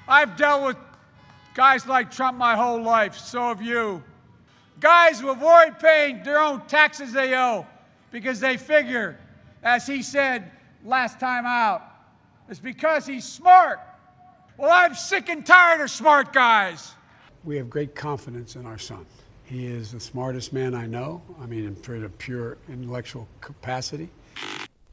I've dealt with guys like Trump my whole life, so have you. Guys who avoid paying their own taxes they owe because they figure, as he said last time out, it's because he's smart. Well, I'm sick and tired of smart guys. We have great confidence in our son. He is the smartest man I know. I mean, in terms of pure intellectual capacity.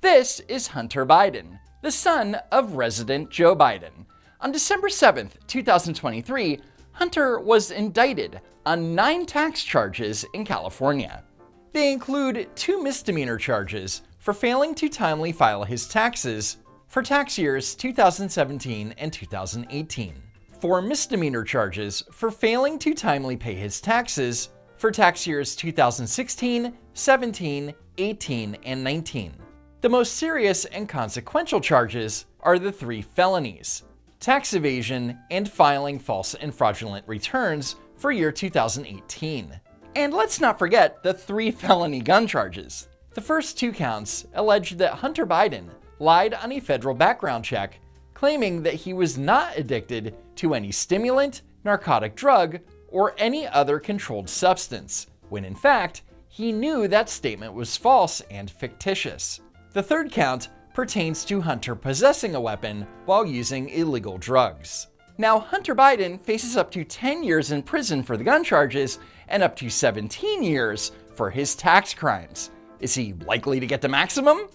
This is Hunter Biden, the son of resident Joe Biden. On December 7th, 2023, Hunter was indicted on 9 tax charges in California. They include 2 misdemeanor charges for failing to timely file his taxes for tax years 2017 and 2018, 4 misdemeanor charges for failing to timely pay his taxes for tax years 2016, 17, 18, and 19. The most serious and consequential charges are the 3 felonies: tax evasion and filing false and fraudulent returns for year 2018. And let's not forget the 3 felony gun charges. The first 2 counts allege that Hunter Biden lied on a federal background check, claiming that he was not addicted to any stimulant, narcotic drug, or any other controlled substance, when in fact, he knew that statement was false and fictitious. The third count pertains to Hunter possessing a weapon while using illegal drugs. Now, Hunter Biden faces up to 10 years in prison for the gun charges and up to 17 years for his tax crimes. Is he likely to get the maximum?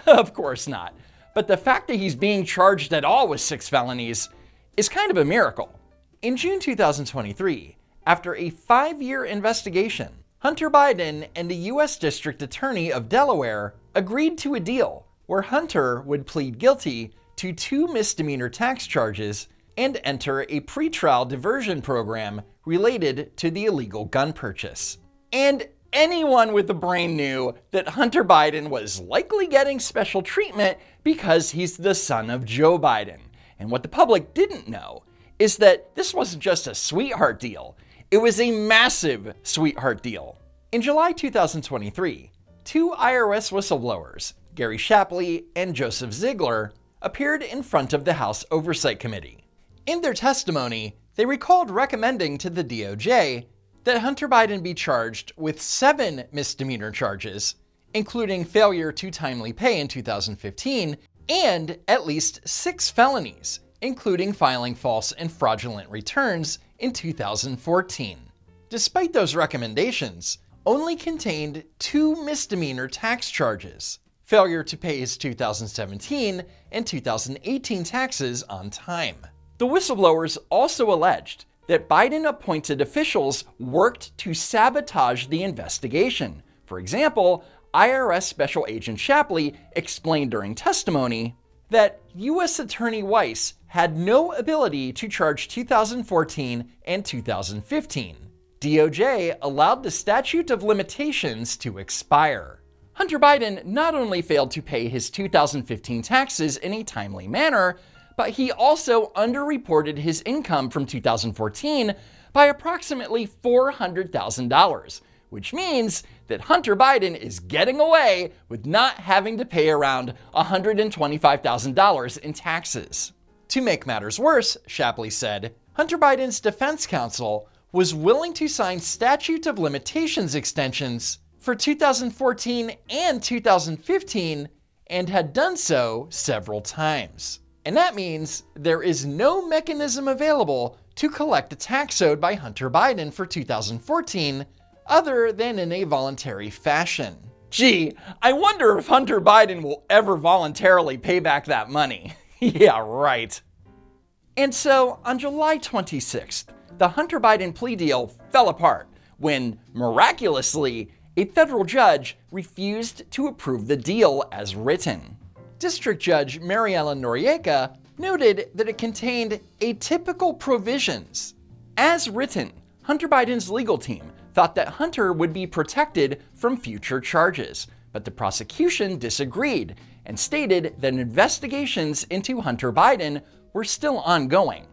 Of course not. But the fact that he's being charged at all with 6 felonies is kind of a miracle. In June 2023, after a 5-year investigation, Hunter Biden and the U.S. District Attorney of Delaware agreed to a deal where Hunter would plead guilty to 2 misdemeanor tax charges and enter a pretrial diversion program related to the illegal gun purchase. And anyone with a brain knew that Hunter Biden was likely getting special treatment because he's the son of Joe Biden. And what the public didn't know is that this wasn't just a sweetheart deal, it was a massive sweetheart deal. In July 2023, 2 IRS whistleblowers, Gary Shapley and Joseph Ziegler, appeared in front of the House Oversight Committee. In their testimony, they recalled recommending to the DOJ that Hunter Biden be charged with 7 misdemeanor charges, including failure to timely pay in 2015, and at least 6 felonies, including filing false and fraudulent returns in 2014. Despite those recommendations, only contained 2 misdemeanor tax charges: failure to pay his 2017 and 2018 taxes on time. The whistleblowers also alleged that Biden-appointed officials worked to sabotage the investigation. For example, IRS Special Agent Shapley explained during testimony that U.S. Attorney Weiss had no ability to charge 2014 and 2015. DOJ allowed the statute of limitations to expire. Hunter Biden not only failed to pay his 2015 taxes in a timely manner, but he also underreported his income from 2014 by approximately $400,000, which means that Hunter Biden is getting away with not having to pay around $125,000 in taxes. To make matters worse, Shapley said, Hunter Biden's defense counsel was willing to sign statute of limitations extensions for 2014 and 2015 and had done so several times. And that means there is no mechanism available to collect the tax owed by Hunter Biden for 2014 other than in a voluntary fashion. Gee, I wonder if Hunter Biden will ever voluntarily pay back that money. Yeah, right. And so, on July 26th, the Hunter Biden plea deal fell apart when, miraculously, a federal judge refused to approve the deal as written. District Judge Mariela Noriega noted that it contained atypical provisions. As written, Hunter Biden's legal team thought that Hunter would be protected from future charges, but the prosecution disagreed and stated that investigations into Hunter Biden were still ongoing.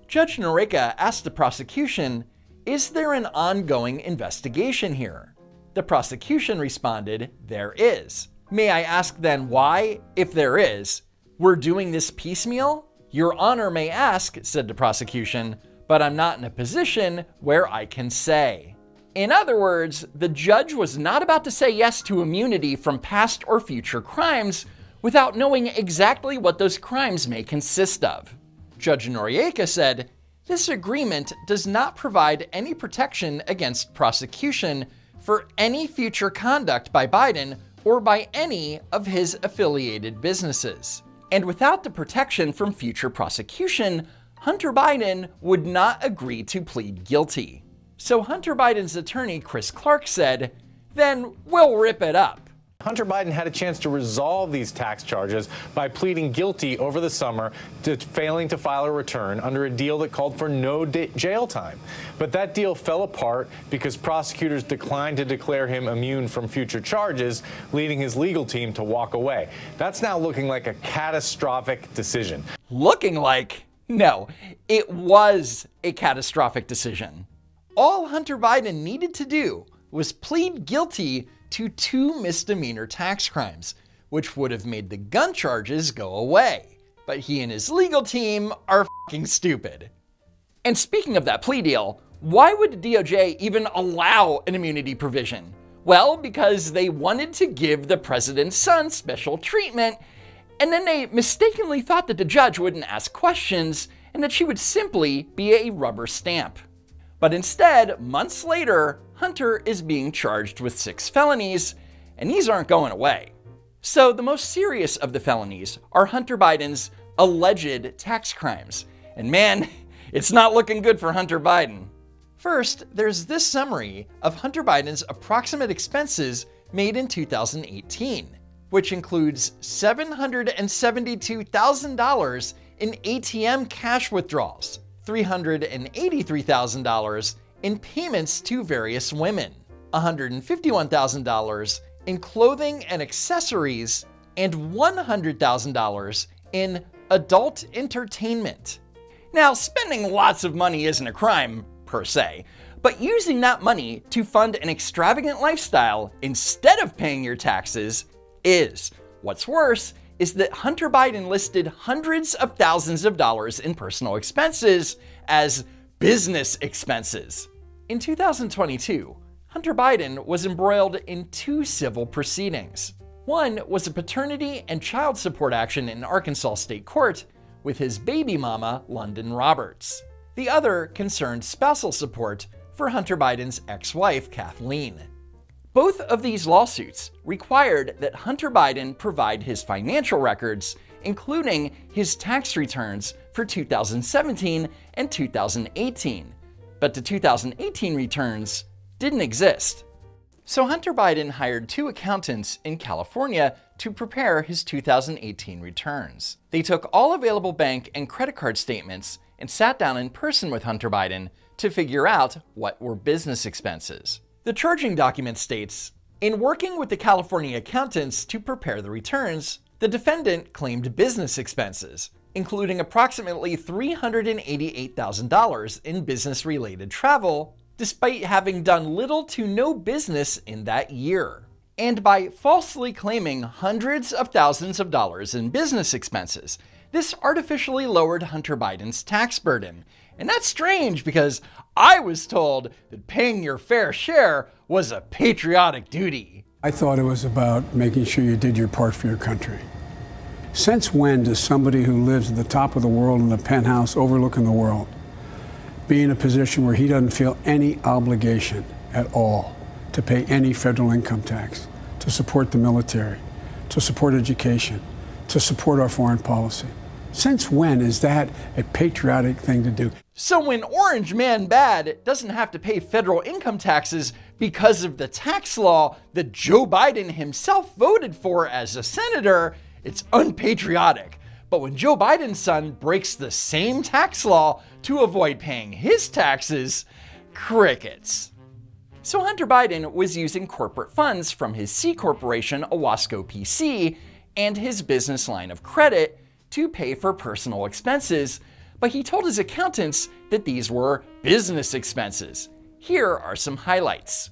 Judge Noriega asked the prosecution, "Is there an ongoing investigation here?" The prosecution responded, "There is." "May I ask then why, if there is? We're doing this piecemeal?" "Your Honor may ask," said the prosecution, "but I'm not in a position where I can say." In other words, the judge was not about to say yes to immunity from past or future crimes without knowing exactly what those crimes may consist of. Judge Noriega said, "This agreement does not provide any protection against prosecution for any future conduct by Biden or by any of his affiliated businesses." And without the protection from future prosecution, Hunter Biden would not agree to plead guilty. So Hunter Biden's attorney, Chris Clark, said, "Then we'll rip it up." Hunter Biden had a chance to resolve these tax charges by pleading guilty over the summer to failing to file a return under a deal that called for no jail time. But that deal fell apart because prosecutors declined to declare him immune from future charges, leading his legal team to walk away. That's now looking like a catastrophic decision. Looking like? No, it was a catastrophic decision. All Hunter Biden needed to do was plead guilty to 2 misdemeanor tax crimes, which would have made the gun charges go away. But he and his legal team are fucking stupid. And speaking of that plea deal, why would the DOJ even allow an immunity provision? Well, because they wanted to give the president's son special treatment, and then they mistakenly thought that the judge wouldn't ask questions and that she would simply be a rubber stamp. But instead, months later, Hunter is being charged with 6 felonies, and these aren't going away. So the most serious of the felonies are Hunter Biden's alleged tax crimes. And man, it's not looking good for Hunter Biden. First, there's this summary of Hunter Biden's approximate expenses made in 2018, which includes $772,000 in ATM cash withdrawals, $383,000 in payments to various women, $151,000 in clothing and accessories, and $100,000 in adult entertainment. Now, spending lots of money isn't a crime, per se, but using that money to fund an extravagant lifestyle instead of paying your taxes is. What's worse is that Hunter Biden listed hundreds of thousands of dollars in personal expenses as business expenses. In 2022, Hunter Biden was embroiled in 2 civil proceedings. One was a paternity and child support action in Arkansas State Court with his baby mama, London Roberts. The other concerned spousal support for Hunter Biden's ex-wife, Kathleen. Both of these lawsuits required that Hunter Biden provide his financial records, including his tax returns for 2017 and 2018. But the 2018 returns didn't exist. So Hunter Biden hired 2 accountants in California to prepare his 2018 returns. They took all available bank and credit card statements and sat down in person with Hunter Biden to figure out what were business expenses. The charging document states, "In working with the California accountants to prepare the returns, the defendant claimed business expenses, including approximately $388,000 in business-related travel, despite having done little to no business in that year. And by falsely claiming hundreds of thousands of dollars in business expenses, this artificially lowered Hunter Biden's tax burden." And that's strange because I was told that paying your fair share was a patriotic duty. I thought it was about making sure you did your part for your country. Since when does somebody who lives at the top of the world in a penthouse overlooking the world be in a position where he doesn't feel any obligation at all to pay any federal income tax, to support the military, to support education, to support our foreign policy? Since when is that a patriotic thing to do? So when Orange Man Bad doesn't have to pay federal income taxes because of the tax law that Joe Biden himself voted for as a senator, it's unpatriotic. But when Joe Biden's son breaks the same tax law to avoid paying his taxes, crickets. So Hunter Biden was using corporate funds from his C corporation, Owasco PC, and his business line of credit to pay for personal expenses, but he told his accountants that these were business expenses. Here are some highlights.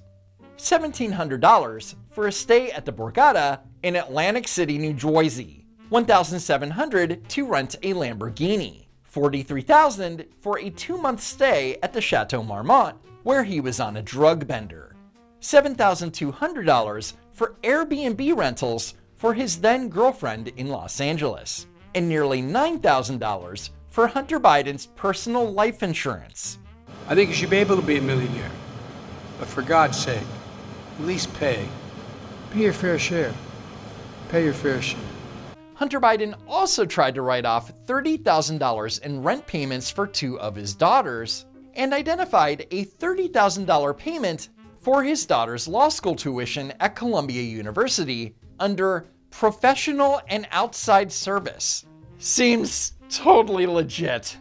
$1,700 for a stay at the Borgata in Atlantic City, New Jersey. $1,700 to rent a Lamborghini, $43,000 for a 2-month stay at the Chateau Marmont, where he was on a drug bender, $7,200 for Airbnb rentals for his then-girlfriend in Los Angeles, and nearly $9,000 for Hunter Biden's personal life insurance. I think you should be able to be a millionaire. But for God's sake, at least pay. Pay your fair share. Pay your fair share. Hunter Biden also tried to write off $30,000 in rent payments for 2 of his daughters, and identified a $30,000 payment for his daughter's law school tuition at Columbia University under professional and outside service. Seems totally legit.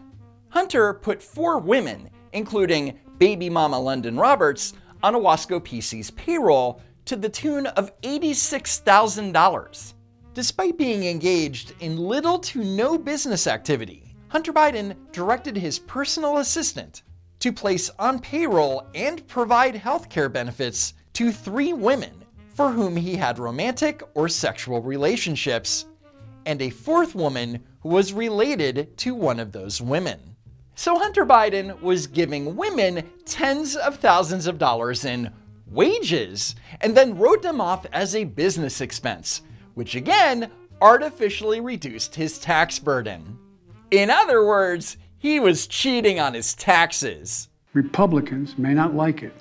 Hunter put 4 women, including baby mama London Roberts, on Owasco PC's payroll to the tune of $86,000. Despite being engaged in little to no business activity, Hunter Biden directed his personal assistant to place on payroll and provide healthcare benefits to 3 women for whom he had romantic or sexual relationships, and a 4th woman who was related to one of those women. So Hunter Biden was giving women tens of thousands of dollars in wages, and then wrote them off as a business expense, which again artificially reduced his tax burden. In other words, he was cheating on his taxes. Republicans may not like it,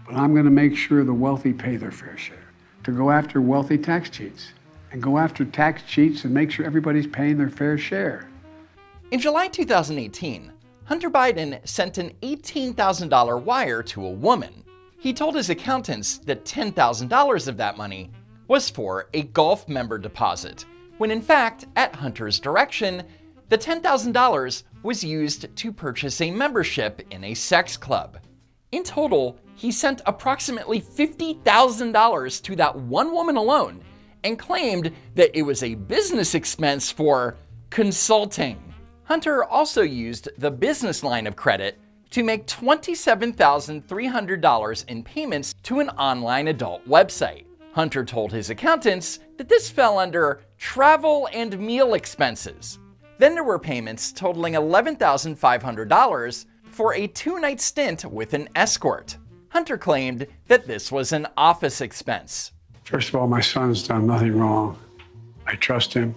but I'm going to make sure the wealthy pay their fair share. To go after wealthy tax cheats, and go after tax cheats and make sure everybody's paying their fair share. In July 2018, Hunter Biden sent an $18,000 wire to a woman. He told his accountants that $10,000 of that money was for a golf member deposit, when in fact, at Hunter's direction, the $10,000 was used to purchase a membership in a sex club. In total, he sent approximately $50,000 to that one woman alone, and claimed that it was a business expense for consulting. Hunter also used the business line of credit to make $27,300 in payments to an online adult website. Hunter told his accountants that this fell under travel and meal expenses. Then there were payments totaling $11,500 for a 2-night stint with an escort. Hunter claimed that this was an office expense. First of all, my son's done nothing wrong. I trust him,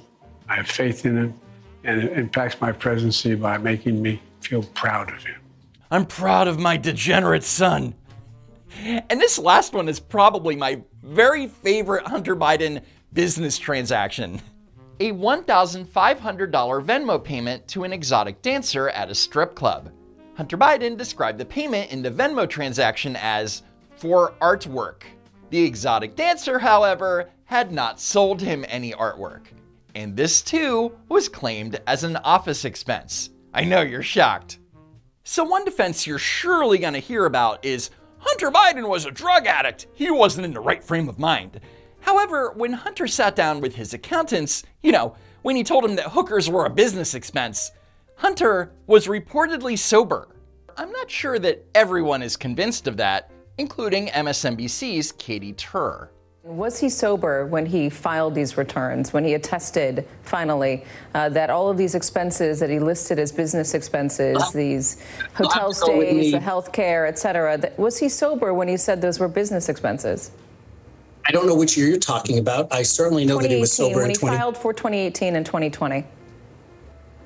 I have faith in him, and it impacts my presidency by making me feel proud of him. I'm proud of my degenerate son. And this last one is probably my very favorite Hunter Biden business transaction. A $1,500 Venmo payment to an exotic dancer at a strip club. Hunter Biden described the payment in the Venmo transaction as for artwork. The exotic dancer, however, had not sold him any artwork. And this too was claimed as an office expense. I know you're shocked. So one defense you're surely gonna hear about is Hunter Biden was a drug addict. He wasn't in the right frame of mind. However, when Hunter sat down with his accountants, when he told them that hookers were a business expense, Hunter was reportedly sober. I'm not sure that everyone is convinced of that, including MSNBC's Katie Tur. Was he sober when he filed these returns, when he attested, finally, that all of these expenses that he listed as business expenses, these hotel stays, the health care, et cetera, was he sober when he said those were business expenses? I don't know which year you're talking about. I certainly know that he was sober when he filed for 2018 and 2020.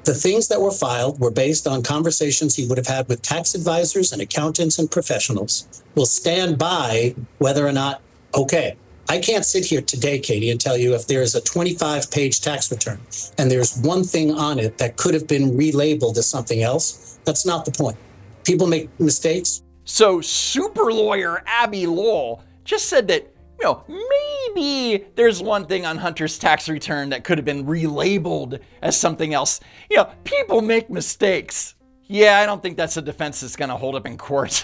The things that were filed were based on conversations he would have had with tax advisors and accountants and professionals. We'll stand by whether or not, okay, I can't sit here today, Katie, and tell you if there's a 25-page tax return and there's one thing on it that could have been relabeled as something else. That's not the point. People make mistakes. So super lawyer Abby Lowell just said that, maybe there's one thing on Hunter's tax return that could have been relabeled as something else. People make mistakes. Yeah, I don't think that's a defense that's gonna hold up in court.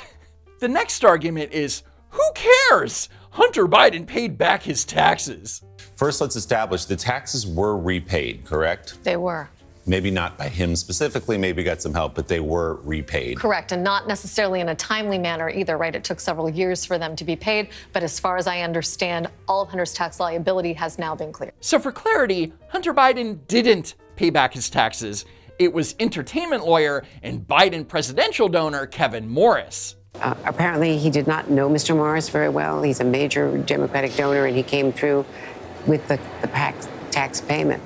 The next argument is, who cares? Hunter Biden paid back his taxes. First, let's establish the taxes were repaid, correct? They were. Maybe not by him specifically, maybe got some help, but they were repaid. Correct, and not necessarily in a timely manner either, right? It took several years for them to be paid, but as far as I understand, all of Hunter's tax liability has now been cleared. So for clarity, Hunter Biden didn't pay back his taxes. It was entertainment lawyer and Biden presidential donor Kevin Morris. Apparently, he did not know Mr. Morris very well. He's a major Democratic donor, and he came through with the tax payment,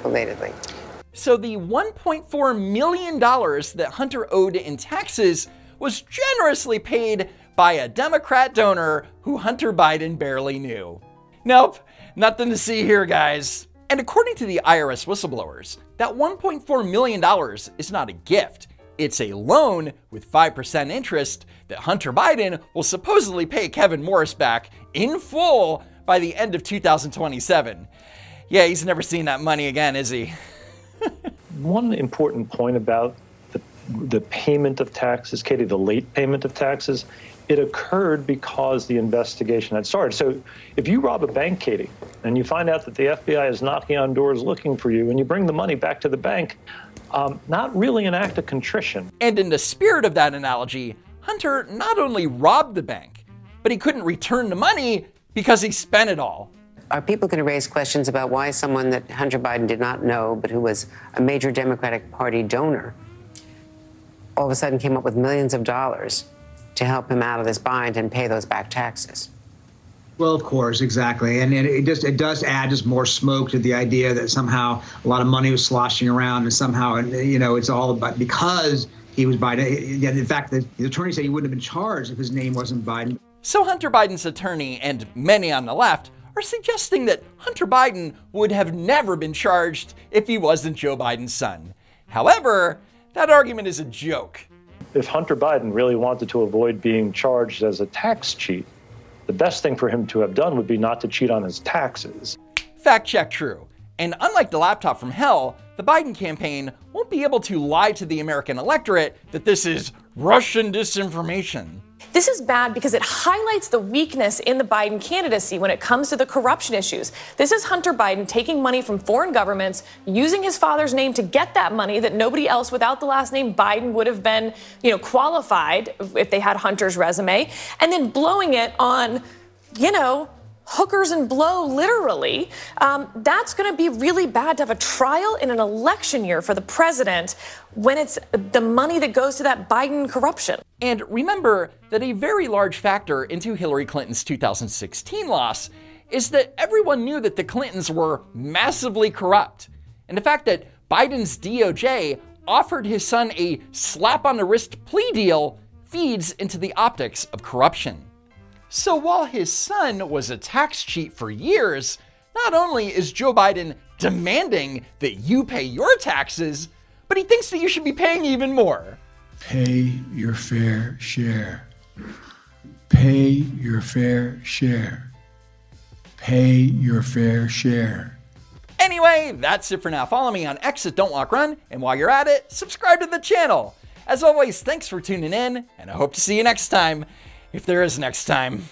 belatedly. So the $1.4 million that Hunter owed in taxes was generously paid by a Democrat donor who Hunter Biden barely knew. Nope, nothing to see here, guys. And according to the IRS whistleblowers, that $1.4 million is not a gift. It's a loan with 5% interest that Hunter Biden will supposedly pay Kevin Morris back in full by the end of 2027. Yeah, he's never seen that money again, is he? One important point about the payment of taxes, Katie, the late payment of taxes, it occurred because the investigation had started. So if you rob a bank, Katie, and you find out that the FBI is knocking on doors looking for you, and you bring the money back to the bank, not really an act of contrition. And in the spirit of that analogy, Hunter not only robbed the bank, but he couldn't return the money because he spent it all. Are people going to raise questions about why someone that Hunter Biden did not know, but who was a major Democratic Party donor, all of a sudden came up with millions of dollars to help him out of this bind and pay those back taxes? Well, of course, exactly. And it does add just more smoke to the idea that somehow a lot of money was sloshing around and somehow, it's all about because he was Biden. In fact, the attorney said he wouldn't have been charged if his name wasn't Biden. So Hunter Biden's attorney and many on the left are suggesting that Hunter Biden would have never been charged if he wasn't Joe Biden's son. However, that argument is a joke. If Hunter Biden really wanted to avoid being charged as a tax cheat, the best thing for him to have done would be not to cheat on his taxes. Fact check true. And unlike the laptop from hell, the Biden campaign won't be able to lie to the American electorate that this is Russian disinformation. This is bad because it highlights the weakness in the Biden candidacy when it comes to the corruption issues. This is Hunter Biden taking money from foreign governments, using his father's name to get that money that nobody else without the last name Biden would have been, qualified if they had Hunter's resume, and then blowing it on, hookers and blow, literally. That's going to be really bad to have a trial in an election year for the president when it's the money that goes to that Biden corruption. And remember that a very large factor into Hillary Clinton's 2016 loss is that everyone knew that the Clintons were massively corrupt. And the fact that Biden's DOJ offered his son a slap-on-the-wrist plea deal feeds into the optics of corruption. So while his son was a tax cheat for years, not only is Joe Biden demanding that you pay your taxes, but he thinks that you should be paying even more. Pay your fair share. Pay your fair share. Pay your fair share. Anyway, that's it for now. Follow me on X at Don't Walk Run, and while you're at it, subscribe to the channel. As always, thanks for tuning in, and I hope to see you next time. If there is next time.